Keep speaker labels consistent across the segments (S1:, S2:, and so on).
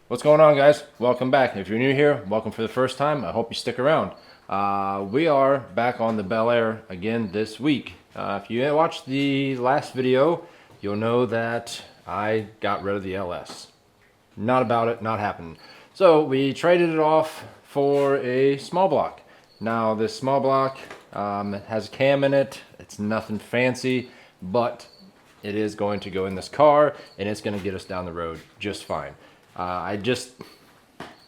S1: What's going on, guys? Welcome back. If you're new here, welcome for the first time. I hope you stick around. We are back on the Bel Air again this week. If you watched the last video, you'll know that I got rid of the LS. Not about it, not happening. So we traded it off for a small block. Now this small block has a cam in it. It's nothing fancy, but it is going to go in this car and it's going to get us down the road just fine. I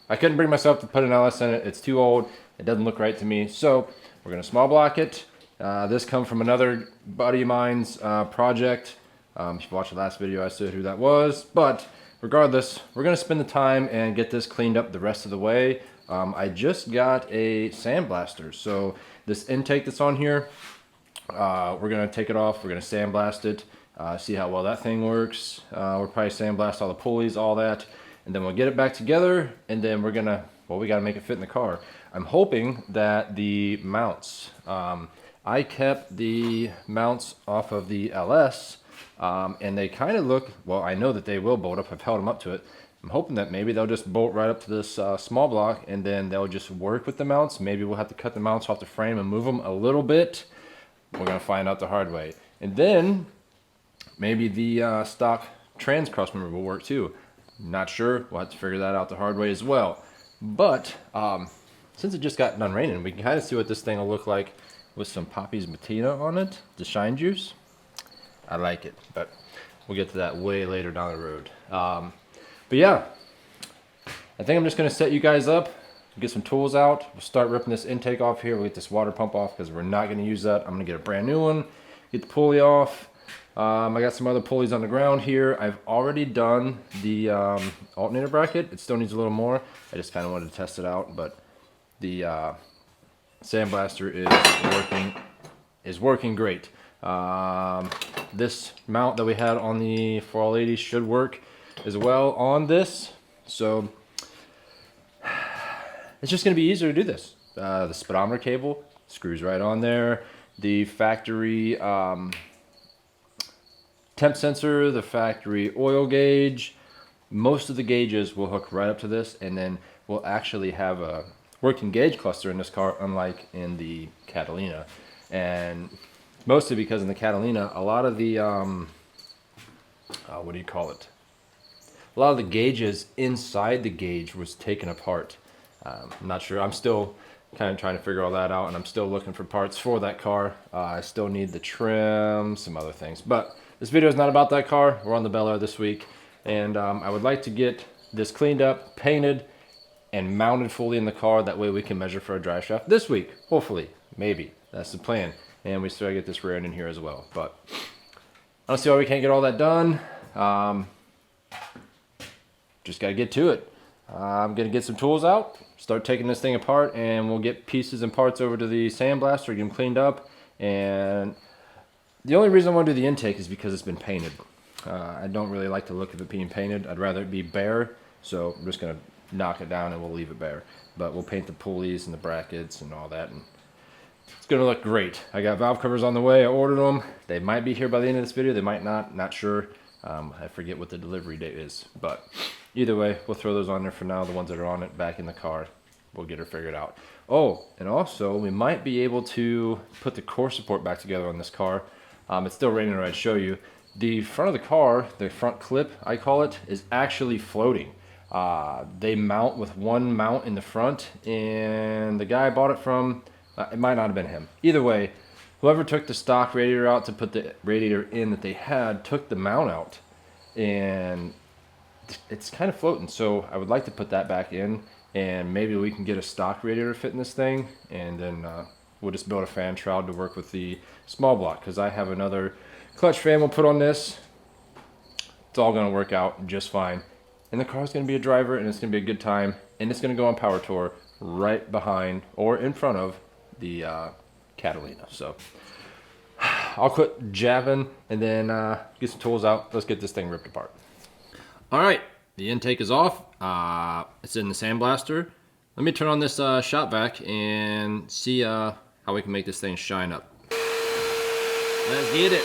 S1: couldn't bring myself to put an LS in it. It's too old. It doesn't look right to me. So we're going to small block it. This comes from another buddy of mine's project. If you watched the last video, I said who that was. But regardless, we're going to spend the time and get this cleaned up the rest of the way. I just got a sandblaster. So this intake that's on here, we're going to take it off. We're going to sandblast it. See how well that thing works. We'll probably sandblast all the pulleys, all that. And then we'll get it back together, and then we gotta make it fit in the car. I'm hoping that the mounts, I kept the mounts off of the LS, and they kind of look, well, I know that they will bolt up. I've held them up to it. I'm hoping that maybe they'll just bolt right up to this small block, and then they'll just work with the mounts. Maybe we'll have to cut the mounts off the frame and move them a little bit. We're gonna find out the hard way. And then maybe the stock trans cross member will work too. Not sure. We'll have to figure that out the hard way as well. But since it just got done raining, we can kind of see what this thing will look like with some Poppy's Matina on it, the shine juice. I like it, but we'll get to that way later down the road. But yeah, I think I'm just going to set you guys up, get some tools out. We'll start ripping this intake off here. We'll get this water pump off because we're not going to use that. I'm going to get a brand new one, get the pulley off. I got some other pulleys on the ground here. I've already done the alternator bracket. It still needs a little more. I just kind of wanted to test it out, but the sandblaster is working great. This mount that we had on the 480 should work as well on this. So it's just going to be easier to do this. The speedometer cable screws right on there. The factory temp sensor, the factory oil gauge, most of the gauges will hook right up to this, and then we'll actually have a working gauge cluster in this car, unlike in the Catalina. And mostly because in the Catalina, a lot of the what do you call it? A lot of the gauges inside the gauge was taken apart. I'm not sure. I'm still kind of trying to figure all that out, and I'm still looking for parts for that car. I still need the trim, some other things, but this video is not about that car. We're on the Bel Air this week, and I would like to get this cleaned up, painted, and mounted fully in the car. That way we can measure for a drive shaft this week, hopefully, maybe. That's the plan. And we still gotta get this rear end in here as well. But I don't see why we can't get all that done. Just gotta get to it. I'm gonna get some tools out, start taking this thing apart, and we'll get pieces and parts over to the sandblaster, get them cleaned up. And the only reason I want to do the intake is because it's been painted. I don't really like the look of it being painted. I'd rather it be bare. So I'm just going to knock it down and we'll leave it bare. But we'll paint the pulleys and the brackets and all that. And it's going to look great. I got valve covers on the way. I ordered them. They might be here by the end of this video. They might not. Not sure. I forget what the delivery date is. But either way, we'll throw those on there for now. The ones that are on it back in the car. We'll get her figured out. Oh, and also we might be able to put the core support back together on this car. It's still raining, or I'd show you. The front of the car, the front clip, I call it, is actually floating. They mount with one mount in the front, and the guy I bought it from, it might not have been him. Either way, whoever took the stock radiator out to put the radiator in that they had, took the mount out, and it's kind of floating. So I would like to put that back in, and maybe we can get a stock radiator fit in this thing, and then we'll just build a fan shroud to work with the small block, because I have another clutch fan we'll put on this. It's all going to work out just fine. And the car's going to be a driver, and it's going to be a good time. And it's going to go on Power Tour right behind or in front of the Catalina. So I'll quit jabbing and then get some tools out. Let's get this thing ripped apart. All right, the intake is off. It's in the sandblaster. Let me turn on this shop vac and see how we can make this thing shine up. Let's get it.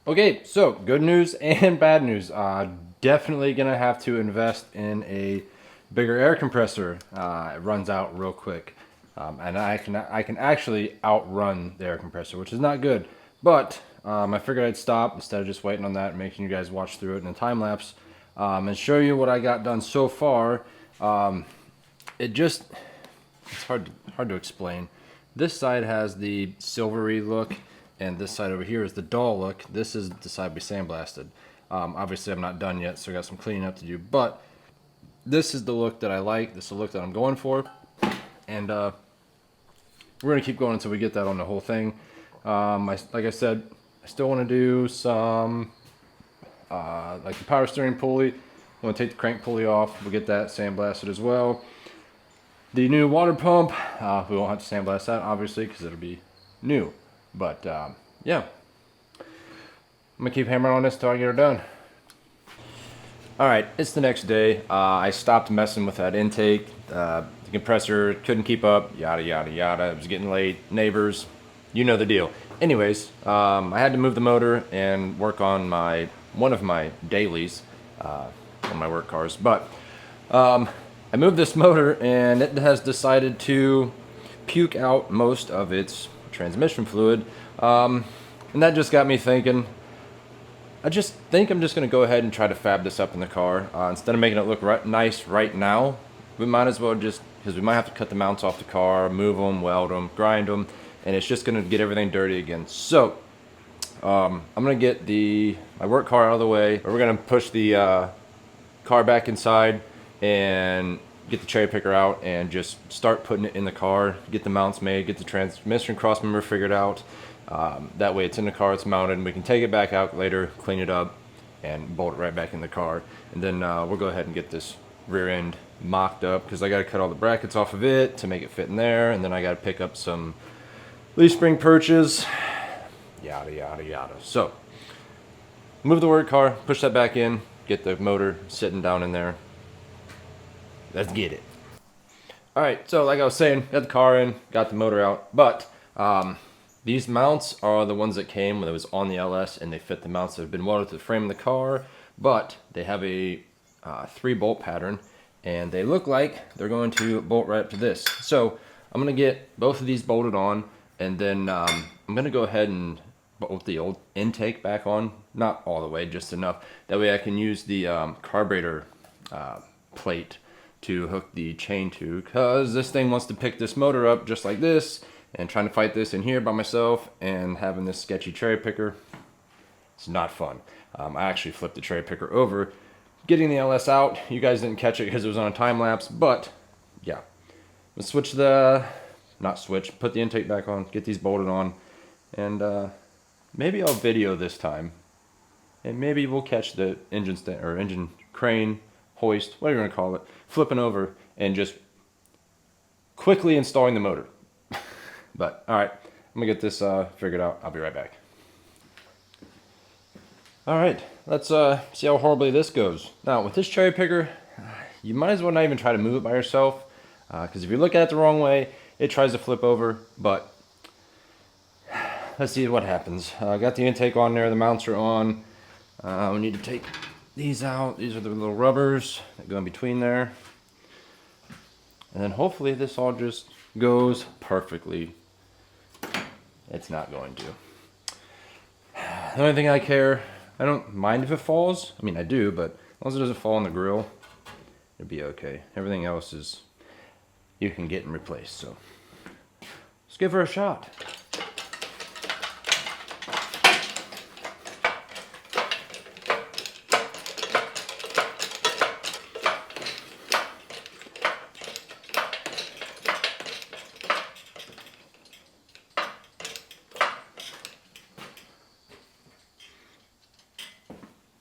S1: Okay, so good news and bad news. Definitely gonna have to invest in a bigger air compressor. It runs out real quick, and I can actually outrun the air compressor, which is not good. But I figured I'd stop instead of just waiting on that and making you guys watch through it in a time lapse, and show you what I got done so far. It just it's hard to explain. This side has the silvery look, and this side over here is the dull look. This is the side we sandblasted. Obviously, I'm not done yet, so I got some cleaning up to do. But this is the look that I like. This is the look that I'm going for, and we're gonna keep going until we get that on the whole thing. Like I said, I still want to do some like the power steering pulley. I'm gonna take the crank pulley off. We'll get that sandblasted as well. The new water pump, we won't have to sandblast that obviously because it'll be new. But yeah, I'm gonna keep hammering on this till I get her done. All right, it's the next day. I stopped messing with that intake. The compressor couldn't keep up, yada, yada, yada. It was getting late, neighbors, you know the deal. Anyways, I had to move the motor and work on one of my dailies on my work cars. But I moved this motor and it has decided to puke out most of its transmission fluid. And that just got me thinking, I just think I'm just going to go ahead and try to fab this up in the car. Instead of making it look nice right now, we might as well just, because we might have to cut the mounts off the car, move them, weld them, grind them, and it's just going to get everything dirty again. So, I'm going to get my work car out of the way. We're going to push the car back inside and get the cherry picker out and just start putting it in the car, get the mounts made, get the transmission cross member figured out. That way it's in the car, it's mounted, and we can take it back out later, clean it up, and bolt it right back in the car. And then we'll go ahead and get this rear end mocked up, because I got to cut all the brackets off of it to make it fit in there, and then I got to pick up some leaf spring perches, yada, yada, yada. So, move the work car, push that back in, get the motor sitting down in there. Let's get it. All right, so like I was saying, got the car in, got the motor out, but these mounts are the ones that came when it was on the LS, and they fit the mounts that have been welded to the frame of the car, but they have a 3-bolt pattern, and they look like they're going to bolt right up to this. So I'm going to get both of these bolted on, and then I'm going to go ahead and bolt the old intake back on, not all the way, just enough. That way I can use the carburetor plate to hook the chain to, because this thing wants to pick this motor up just like this, and trying to fight this in here by myself and having this sketchy cherry picker, it's not fun. I actually flipped the cherry picker over getting the LS out. You guys didn't catch it because it was on a time lapse, but yeah. Let's switch put the intake back on, get these bolted on, and maybe I'll video this time, and maybe we'll catch the engine crane, hoist, whatever you want to call it, flipping over and just quickly installing the motor. But all right, I'm gonna get this figured out. I'll be right back. All right, let's see how horribly this goes. Now with this cherry picker, you might as well not even try to move it by yourself, because if you look at it the wrong way, it tries to flip over. But let's see what happens. I got the intake on there, the mounts are on. We need to take these out. These are the little rubbers that go in between there, and then hopefully this all just goes perfectly. It's not going to. The only thing I care, I don't mind if it falls. I mean, I do, but as long as it doesn't fall on the grill, it'll be okay. Everything else is, you can get and replace. So let's give her a shot.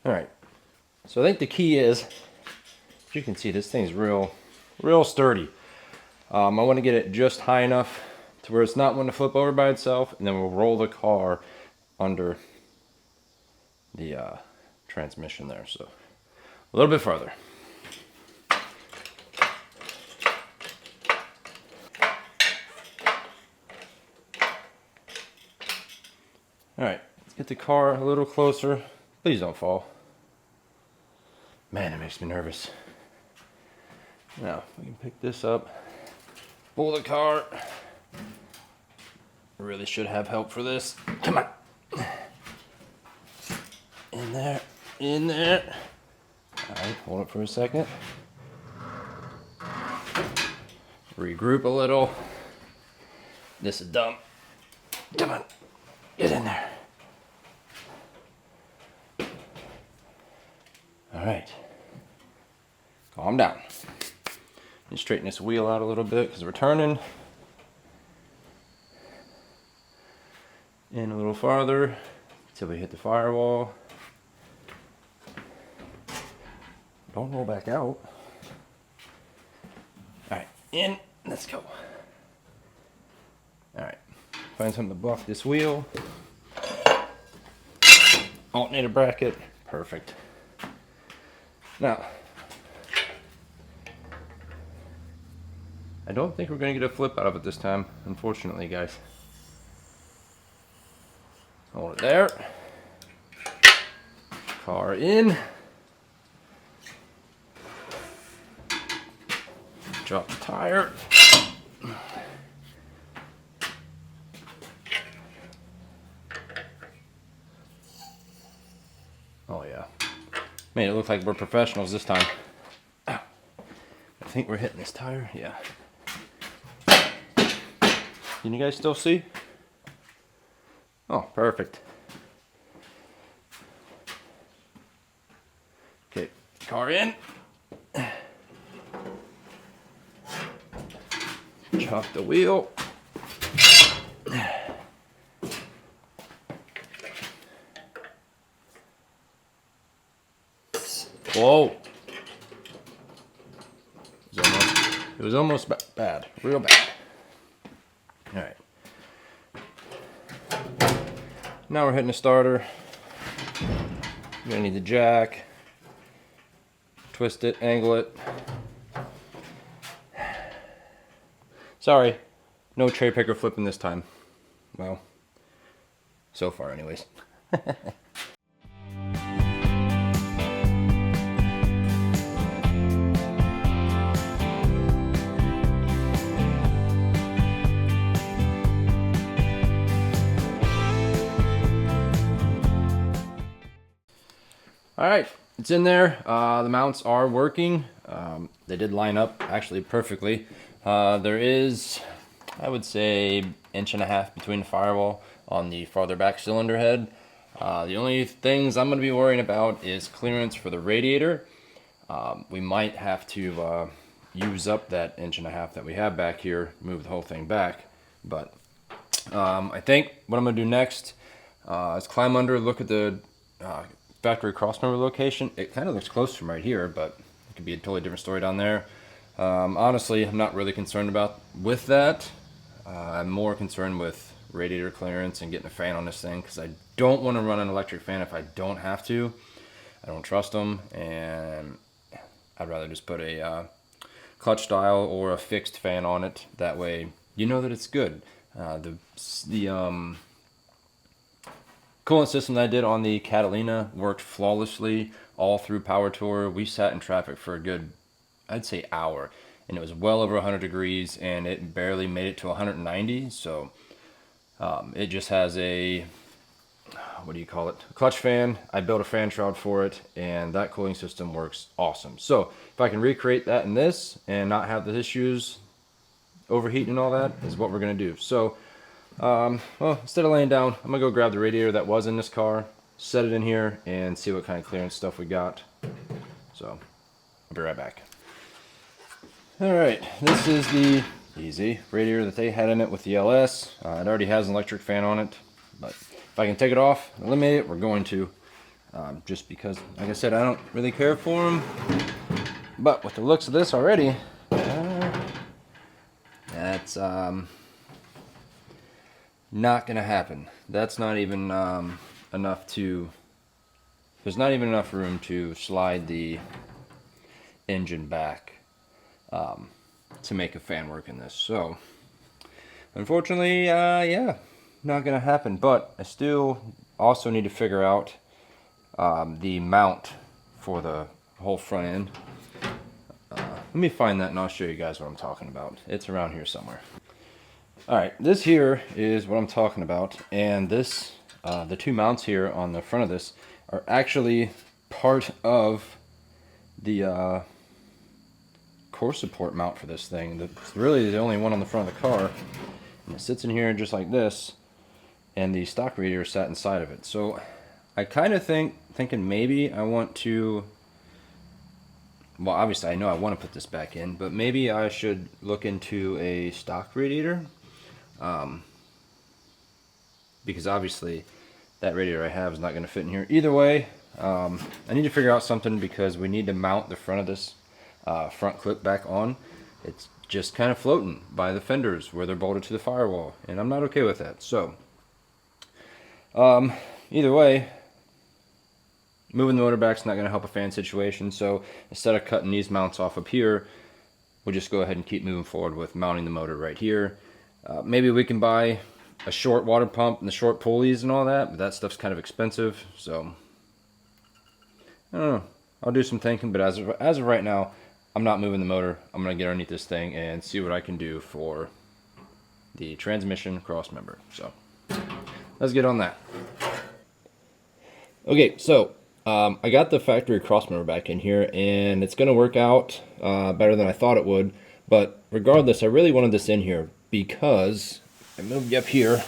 S1: All right, so I think the key is, as you can see, this thing's real sturdy. I want to get it just high enough to where it's not going to flip over by itself, and then we'll roll the car under the transmission there. So a little bit farther. All right, let's get the car a little closer. Please don't fall. Man, it makes me nervous. Now, we can pick this up, pull the car. Really should have help for this. Come on. In there, in there. All right, hold it for a second. Regroup a little. This is dumb. Come on, get in there. All right, calm down. You straighten this wheel out a little bit because we're turning. In a little farther until we hit the firewall. Don't roll back out. All right, in, let's go. All right, find something to buff this wheel. Alternator bracket, perfect. Now, I don't think we're gonna get a flip out of it this time, unfortunately, guys. Hold it there. Car in. Drop the tire. Oh yeah. Made it look like we're professionals this time. I think we're hitting this tire. Yeah. Can you guys still see? Oh, perfect. Okay, car in. Chop the wheel. Whoa. It was almost bad, real bad. All right. Now we're hitting the starter. You're gonna need the jack. Twist it, angle it. Sorry, no tray picker flipping this time. Well, so far anyways. All right, it's in there. The mounts are working. They did line up actually perfectly. There is, I would say, 1.5 inches between the firewall on the farther back cylinder head. The only things I'm going to be worrying about is clearance for the radiator. We might have to use up that 1.5 inches that we have back here, move the whole thing back. But I think what I'm going to do next is climb under, look at the factory crossmember location. It kind of looks close from right here, but it could be a totally different story down there. Honestly, I'm not really concerned with that. I'm more concerned with radiator clearance and getting a fan on this thing, because I don't want to run an electric fan if I don't have to. I don't trust them, and I'd rather just put a clutch style or a fixed fan on it. That way you know that it's good. The coolant system that I did on the Catalina worked flawlessly all through power tour. We sat in traffic for a good, I'd say, hour, and it was well over 100 degrees, and it barely made it to 190. So it just has a, what do you call it, a clutch fan. I built a fan shroud for it, and that cooling system works awesome. So if I can recreate that in this and not have the issues overheating and all that, is what we're gonna do. So well, instead of laying down, I'm gonna go grab the radiator that was in this car, set it in here, and see what kind of clearance stuff we got. So I'll be right back. All right, this is the easy radiator that they had in it with the LS. It already has an electric fan on it, but if I can take it off, eliminate it, we're going to. Just because, like I said, I don't really care for them. But with the looks of this already, that's not gonna happen. That's not even enough to, there's not even enough room to slide the engine back to make a fan work in this. So unfortunately, yeah, not gonna happen. But I still also need to figure out the mount for the whole front end. Let me find that and I'll show you guys what I'm talking about. It's around here somewhere. Alright, this here is what I'm talking about, and this, the two mounts here on the front of this are actually part of the core support mount for this thing. It's really the only one on the front of the car, and it sits in here just like this, and the stock radiator sat inside of it. So I kind of thinking maybe I want to, well, obviously I know I want to put this back in, but maybe I should look into a stock radiator. Because obviously that radiator I have is not going to fit in here. Either way, I need to figure out something because we need to mount the front of this front clip back on. It's just kind of floating by the fenders where they're bolted to the firewall, and I'm not okay with that. So either way, moving the motor back is not going to help a fan situation. So instead of cutting these mounts off up here, we'll just go ahead and keep moving forward with mounting the motor right here. Maybe we can buy a short water pump and the short pulleys and all that, but that stuff's kind of expensive, so I don't know. I'll do some thinking, but as of right now, I'm not moving the motor. I'm going to get underneath this thing and see what I can do for the transmission cross member. So let's get on that. Okay, so I got the factory cross member back in here, and it's going to work out better than I thought it would, but regardless, I really wanted this in here because I moved up here.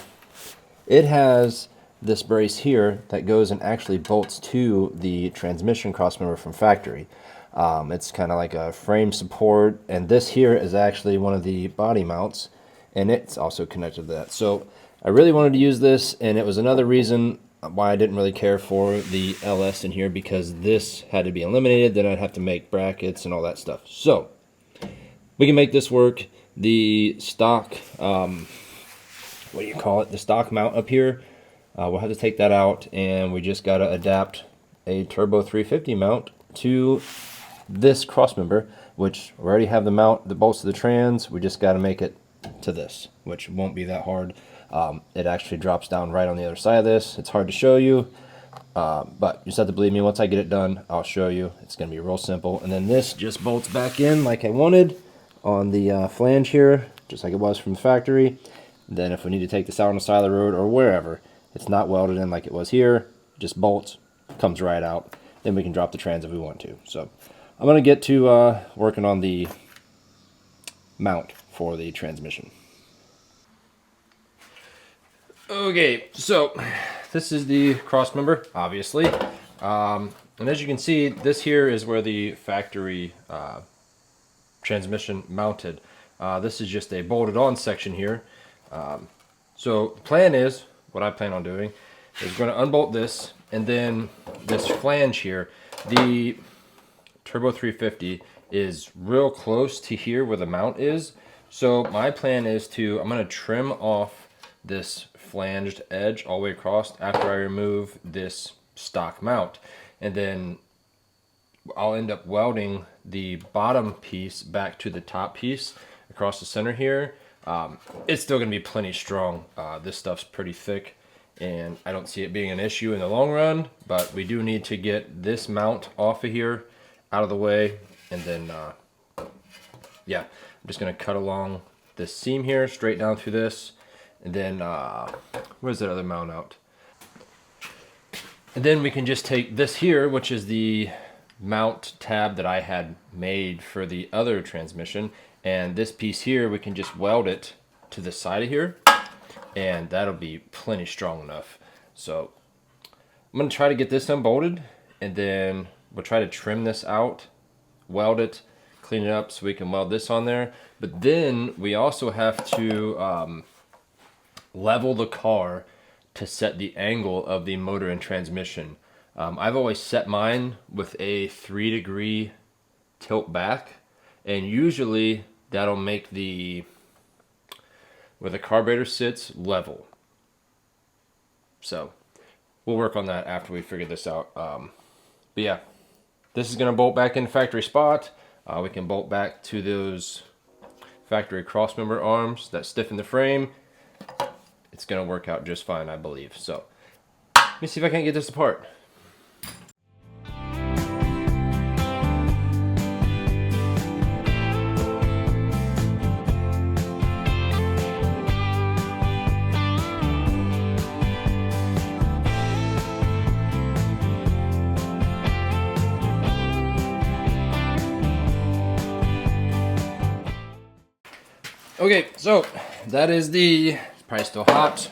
S1: It has this brace here that goes and actually bolts to the transmission crossmember from factory. It's kind of like a frame support, and this here is actually one of the body mounts, and it's also connected to that. So I really wanted to use this, and it was another reason why I didn't really care for the LS in here, because this had to be eliminated. Then I'd have to make brackets and all that stuff. So we can make this work. The stock, what do you call it? The stock mount up here, we'll have to take that out, and we just got to adapt a Turbo 350 mount to this crossmember, which we already have the mount that bolts to the trans. We just got to make it to this, which won't be that hard. It actually drops down right on the other side of this. It's hard to show you, but you just have to believe me. Once I get it done, I'll show you. It's going to be real simple. And then this just bolts back in like I wanted on the flange here, just like it was from the factory. Then if we need to take this out on the side of the road or wherever, it's not welded in like it was here, just bolts, comes right out. Then we can drop the trans if we want to. So I'm going to get to working on the mount for the transmission. Okay, so this is the cross member, obviously. And as you can see, this here is where the factory transmission mounted. This is just a bolted on section here. So the plan is, what I plan on doing, is going to unbolt this, and then this flange here, the Turbo 350 is real close to here where the mount is. So my plan is I'm going to trim off this flanged edge all the way across after I remove this stock mount, and then I'll end up welding the bottom piece back to the top piece across the center here. It's still going to be plenty strong. This stuff's pretty thick, and I don't see it being an issue in the long run, but we do need to get this mount off of here, out of the way, and then yeah, I'm just going to cut along this seam here straight down through this, and then where's that other mount out? And then we can just take this here, which is the mount tab that I had made for the other transmission, and this piece here we can just weld it to the side of here, and that'll be plenty strong enough. So I'm going to try to get this unbolted, and then we'll try to trim this out, weld it, clean it up so we can weld this on there. But then we also have to level the car to set the angle of the motor and transmission. I've always set mine with a 3-degree tilt back, and usually that'll make where the carburetor sits level. So we'll work on that after we figure this out. But yeah, this is going to bolt back in factory spot. We can bolt back to those factory crossmember arms that stiffen the frame. It's going to work out just fine, I believe. So me see if I can't get this apart. Okay, so that is the, probably still hot,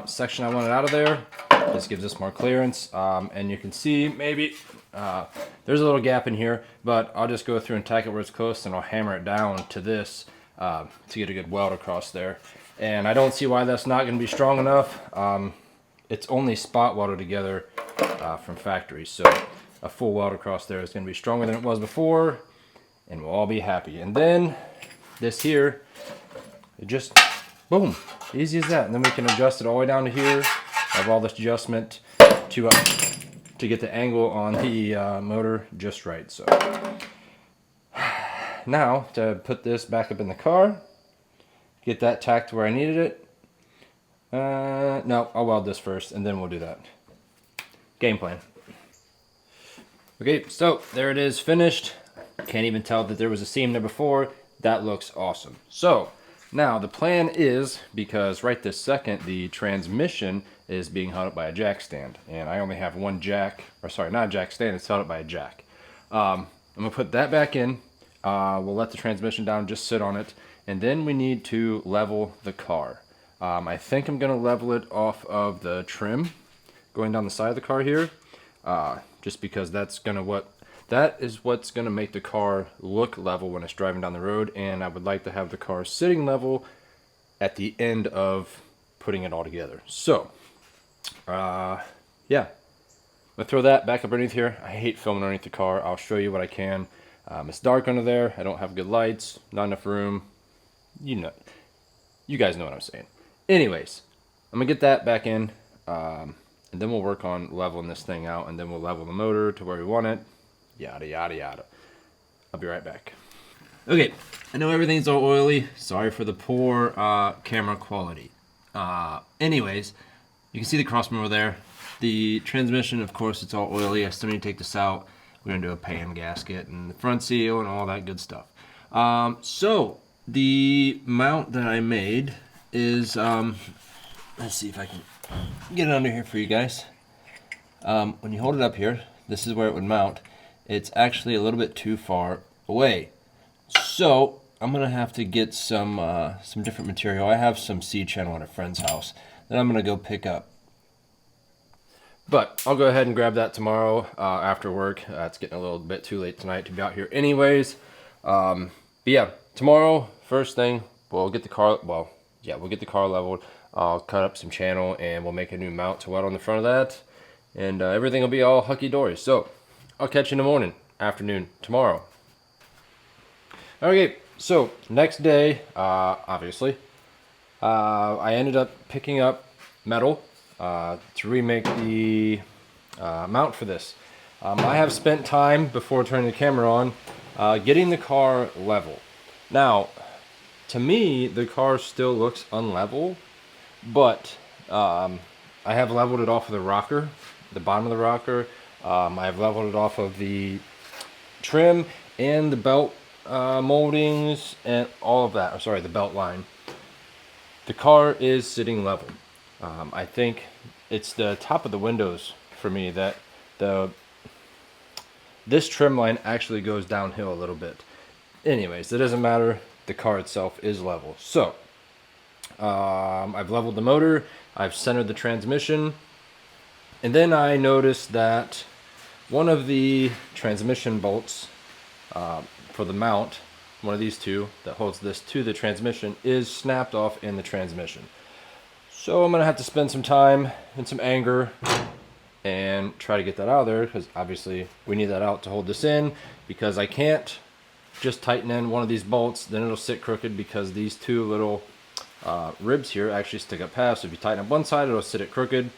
S1: section I wanted out of there. This gives us more clearance, and you can see maybe there's a little gap in here, but I'll just go through and tack it where it's close, and I'll hammer it down to this to get a good weld across there. And I don't see why that's not going to be strong enough. It's only spot welded together from factory, so a full weld across there is going to be stronger than it was before, and we'll all be happy. And then this here, it just, boom, easy as that. And then we can adjust it all the way down to here. I have all this adjustment to get the angle on the motor just right. So now to put this back up in the car, get that tacked where I needed it. No, I'll weld this first and then we'll do that. Game plan. Okay, so there it is, finished. Can't even tell that there was a seam there before. That looks awesome. So now the plan is, because right this second the transmission is being held up by a jack stand, and I only have one jack, or sorry, not a jack stand, it's held up by a jack. I'm gonna put that back in. We'll let the transmission down, just sit on it, and then we need to level the car. I think I'm gonna level it off of the trim going down the side of the car here, just because that is what's gonna make the car look level when it's driving down the road, and I would like to have the car sitting level at the end of putting it all together. So, yeah, I'm gonna throw that back up underneath here. I hate filming underneath the car. I'll show you what I can. It's dark under there. I don't have good lights, not enough room. You know, you guys know what I'm saying. Anyways, I'm gonna get that back in, and then we'll work on leveling this thing out, and then we'll level the motor to where we want it. Yada yada yada. I'll be right back. Okay, I know everything's all oily. Sorry for the poor camera quality. Anyways, you can see the cross member there. The transmission, of course, it's all oily. I still need to take this out. We're gonna do a pan gasket and the front seal and all that good stuff. So the mount that I made is, let's see if I can get it under here for you guys. When you hold it up here, this is where it would mount. It's actually a little bit too far away. So I'm gonna have to get some different material. I have some seed channel at a friend's house that I'm gonna go pick up. But I'll go ahead and grab that tomorrow after work. It's getting a little bit too late tonight to be out here anyways. But yeah, tomorrow, first thing, we'll get the car, we'll get the car leveled. I'll cut up some channel and we'll make a new mount to weld on the front of that. And everything will be all hunky-dory. So I'll catch you in the morning, afternoon, tomorrow. Okay, so next day, obviously, I ended up picking up metal to remake the mount for this. I have spent time before turning the camera on getting the car level. Now, to me, the car still looks unlevel, but I have leveled it off of the rocker, the bottom of the rocker. I've leveled it off of the trim and the belt moldings and all of that. I'm sorry, the belt line. The car is sitting level. I think it's the top of the windows for me that this trim line actually goes downhill a little bit. Anyways, it doesn't matter. The car itself is level. So I've leveled the motor. I've centered the transmission. And then I noticed that one of the transmission bolts for the mount, one of these two that holds this to the transmission, is snapped off in the transmission. So I'm going to have to spend some time and some anger and try to get that out of there, because obviously we need that out to hold this in, because I can't just tighten in one of these bolts, then it'll sit crooked, because these two little ribs here actually stick up past. So if you tighten up one side, it'll sit it crooked.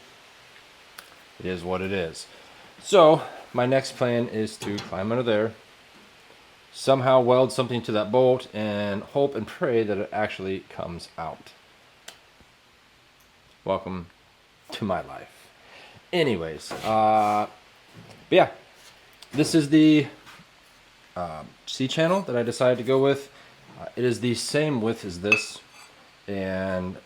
S1: It is what it is. So my next plan is to climb under there, somehow weld something to that bolt, and hope and pray that it actually comes out. Welcome to my life. Anyways, but yeah, this is the C channel that I decided to go with. It is the same width as this, and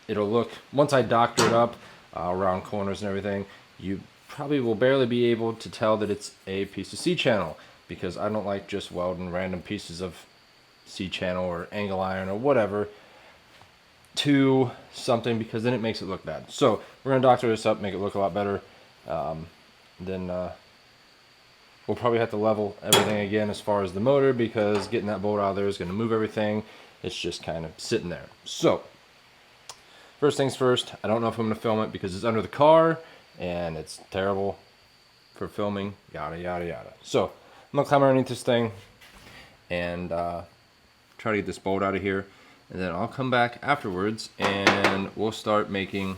S1: it'll look, once I doctor it up around corners and everything, you probably will barely be able to tell that it's a piece of C channel, because I don't like just welding random pieces of C channel or angle iron or whatever to something, because then it makes it look bad. So we're going to doctor this up, make it look a lot better. Then we'll probably have to level everything again as far as the motor, because getting that bolt out of there is going to move everything. It's just kind of sitting there. So first things first, I don't know if I'm going to film it because it's under the car and it's terrible for filming, yada yada yada. So I'm going to climb underneath this thing and try to get this bolt out of here, and then I'll come back afterwards and we'll start making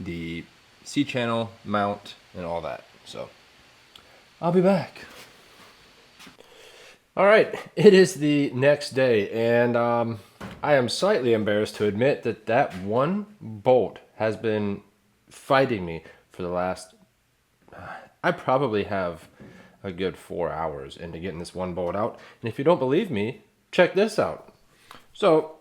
S1: the C channel mount and all that. So I'll be back. All right, it is the next day, and I am slightly embarrassed to admit that that one bolt has been fighting me for the last, I probably have a good 4 hours into getting this one bolt out. And if you don't believe me, check this out. So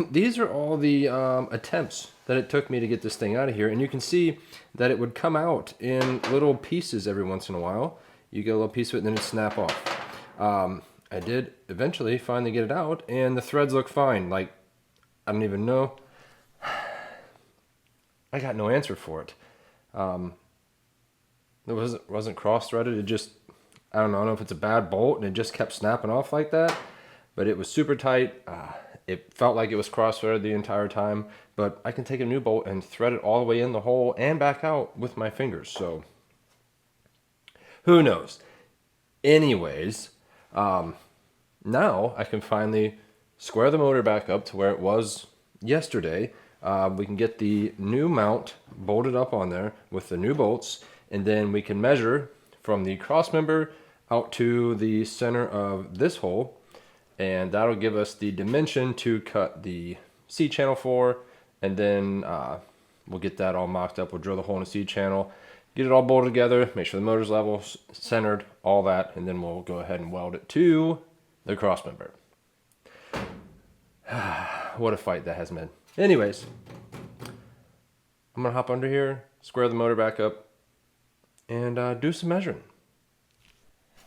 S1: these are all the attempts that it took me to get this thing out of here, and you can see that it would come out in little pieces every once in a while. You get a little piece of it and then it'd snap off. I did eventually finally get it out, and the threads look fine. Like, I don't even know. I got no answer for it. It wasn't cross-threaded. It just, I don't know if it's a bad bolt, and it just kept snapping off like that. But it was super tight. It felt like it was cross-threaded the entire time. But I can take a new bolt and thread it all the way in the hole and back out with my fingers. So who knows? Anyways, now I can finally square the motor back up to where it was yesterday. We can get the new mount bolted up on there with the new bolts, and then we can measure from the cross member out to the center of this hole, and that'll give us the dimension to cut the C channel for, and then we'll get that all mocked up. We'll drill the hole in the C channel, get it all bolted together, make sure the motor's level, centered, all that, and then we'll go ahead and weld it to the cross member. What a fight that has been. Anyways, I'm gonna hop under here, square the motor back up, and do some measuring.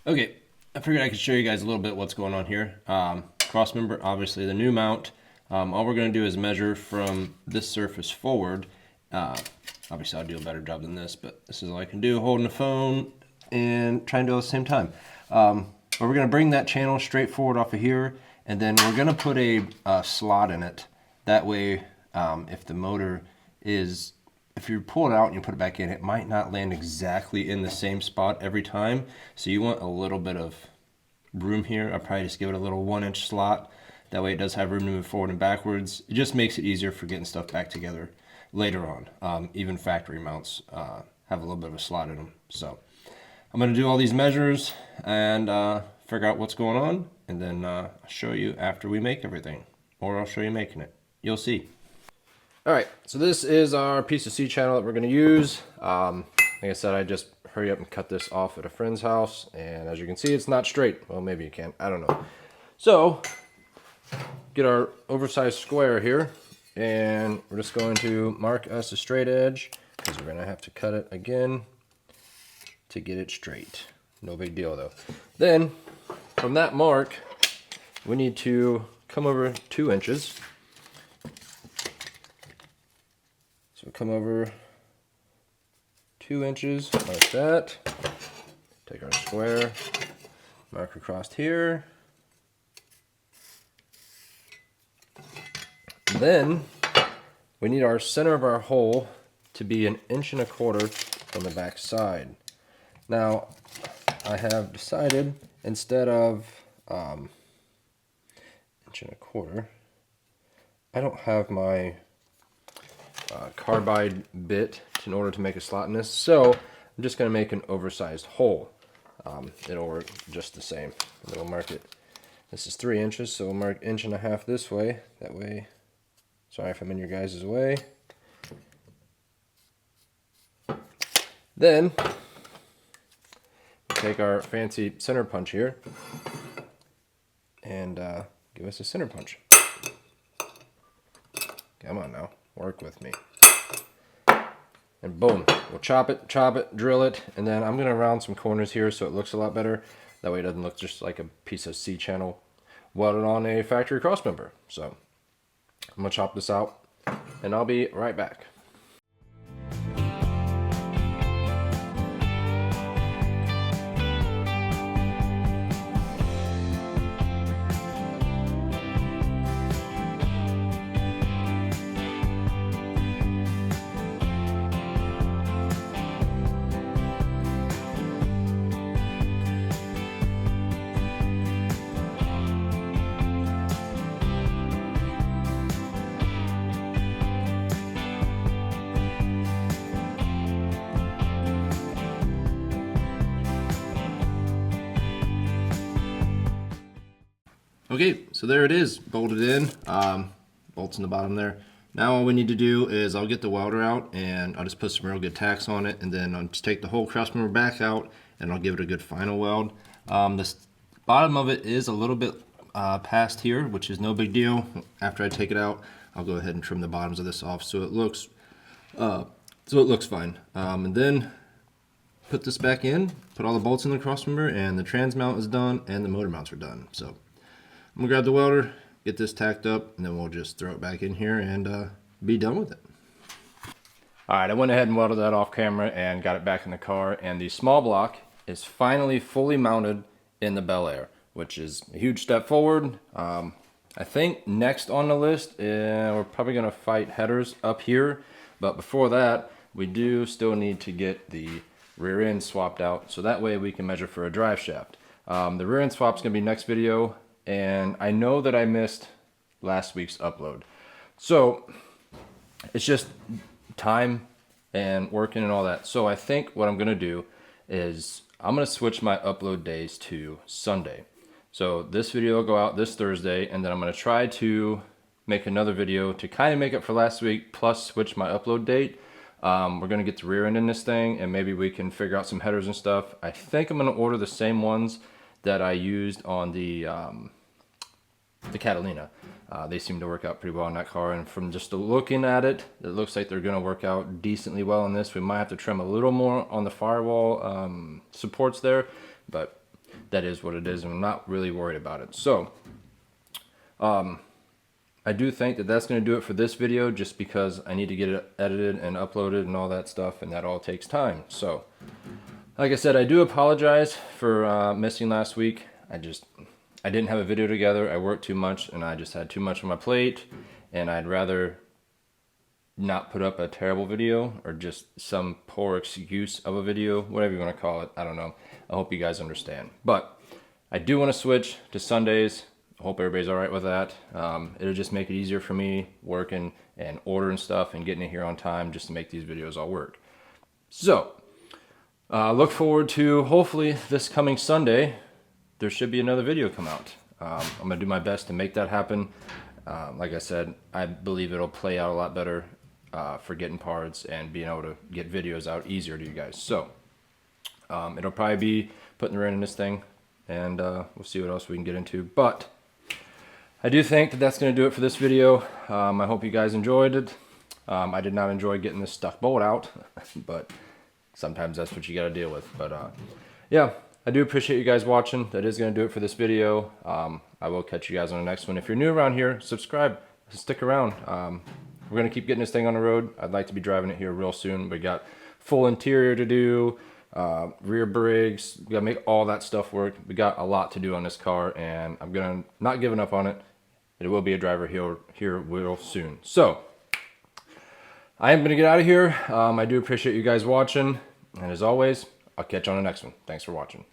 S1: Okay, I figured I could show you guys a little bit what's going on here. Cross member, obviously the new mount. All we're gonna do is measure from this surface forward. Obviously I'll do a better job than this, but this is all I can do, holding the phone and trying to do it at the same time. But we're going to bring that channel straight forward off of here, and then we're going to put a slot in it. That way, if the motor is, if you pull it out and you put it back in, it might not land exactly in the same spot every time. So you want a little bit of room here. I'll probably just give it a little 1-inch slot. That way it does have room to move forward and backwards. It just makes it easier for getting stuff back together later on. Even factory mounts have a little bit of a slot in them. So I'm going to do all these measures and figure out what's going on, and then I'll show you after we make everything, or I'll show you making it. You'll see. All right, so this is our piece of C channel that we're going to use. Like I said, I just hurry up and cut this off at a friend's house, and as you can see, it's not straight. Well, maybe you can, I don't know. So get our oversized square here, and we're just going to mark us a straight edge, because we're going to have to cut it again to get it straight. No big deal though. Then from that mark, we need to come over 2 inches. So come over 2 inches like that. Take our square, mark across here. And then we need our center of our hole to be 1.25 inches from the back side. Now, I have decided, instead of 1.25 inches, I don't have my carbide bit in order to make a slot in this, so I'm just going to make an oversized hole. It'll work just the same. And it'll mark it. This is 3 inches, so we'll mark 1.5 inches this way. That way, sorry if I'm in your guys' way. Then take our fancy center punch here and give us a center punch. Come on now, work with me. And boom, we'll chop it, drill it, and then I'm gonna round some corners here so it looks a lot better. That way it doesn't look just like a piece of C-channel welded on a factory crossmember. So I'm gonna chop this out and I'll be right back. Okay, so there it is, bolted in, bolts in the bottom there. Now all we need to do is I'll get the welder out and I'll just put some real good tacks on it, and then I'll just take the whole crossmember back out and I'll give it a good final weld. The bottom of it is a little bit past here, which is no big deal. After I take it out, I'll go ahead and trim the bottoms of this off so it looks fine. And then put this back in, put all the bolts in the crossmember, and the trans mount is done and the motor mounts are done. So I'm gonna grab the welder, get this tacked up, and then we'll just throw it back in here and be done with it. All right, I went ahead and welded that off camera and got it back in the car, and the small block is finally fully mounted in the Bel Air, which is a huge step forward. I think next on the list, we're probably gonna fight headers up here, but before that, we do still need to get the rear end swapped out, so that way we can measure for a drive shaft. The rear end swap's gonna be next video. And I know that I missed last week's upload. So it's just time and working and all that. So I think what I'm gonna do is I'm gonna switch my upload days to Sunday. So this video will go out this Thursday, and then I'm gonna try to make another video to kind of make up for last week, plus switch my upload date. We're gonna get the rear end in this thing, and maybe we can figure out some headers and stuff. I think I'm gonna order the same ones that I used on the Catalina. They seem to work out pretty well in that car, and from just looking at it, it looks like they're going to work out decently well in this. We might have to trim a little more on the firewall supports there, but that is what it is, and I'm not really worried about it. So I do think that that's going to do it for this video, just because I need to get it edited and uploaded and all that stuff, and that all takes time. So like I said, I do apologize for missing last week. I didn't have a video together. I worked too much and I just had too much on my plate, and I'd rather not put up a terrible video or just some poor excuse of a video, whatever you want to call it. I don't know. I hope you guys understand. But I do want to switch to Sundays. I hope everybody's all right with that. It'll just make it easier for me working and ordering stuff and getting it here on time, just to make these videos all work. So look forward to, hopefully this coming Sunday, there should be another video come out. I'm gonna do my best to make that happen. Like I said, I believe it'll play out a lot better for getting parts and being able to get videos out easier to you guys. So it'll probably be putting the rear end in this thing, and we'll see what else we can get into. But I do think that that's gonna do it for this video. I hope you guys enjoyed it. I did not enjoy getting this stuck bolt out, but sometimes that's what you gotta deal with. But yeah, I do appreciate you guys watching. That is going to do it for this video. I will catch you guys on the next one. If you're new around here, subscribe, stick around. We're going to keep getting this thing on the road. I'd like to be driving it here real soon. We got full interior to do, rear brakes. We got to make all that stuff work. We got a lot to do on this car, and I'm going to not giving up on it. It will be a driver here real soon. So I am going to get out of here. I do appreciate you guys watching, and as always, I'll catch you on the next one. Thanks for watching.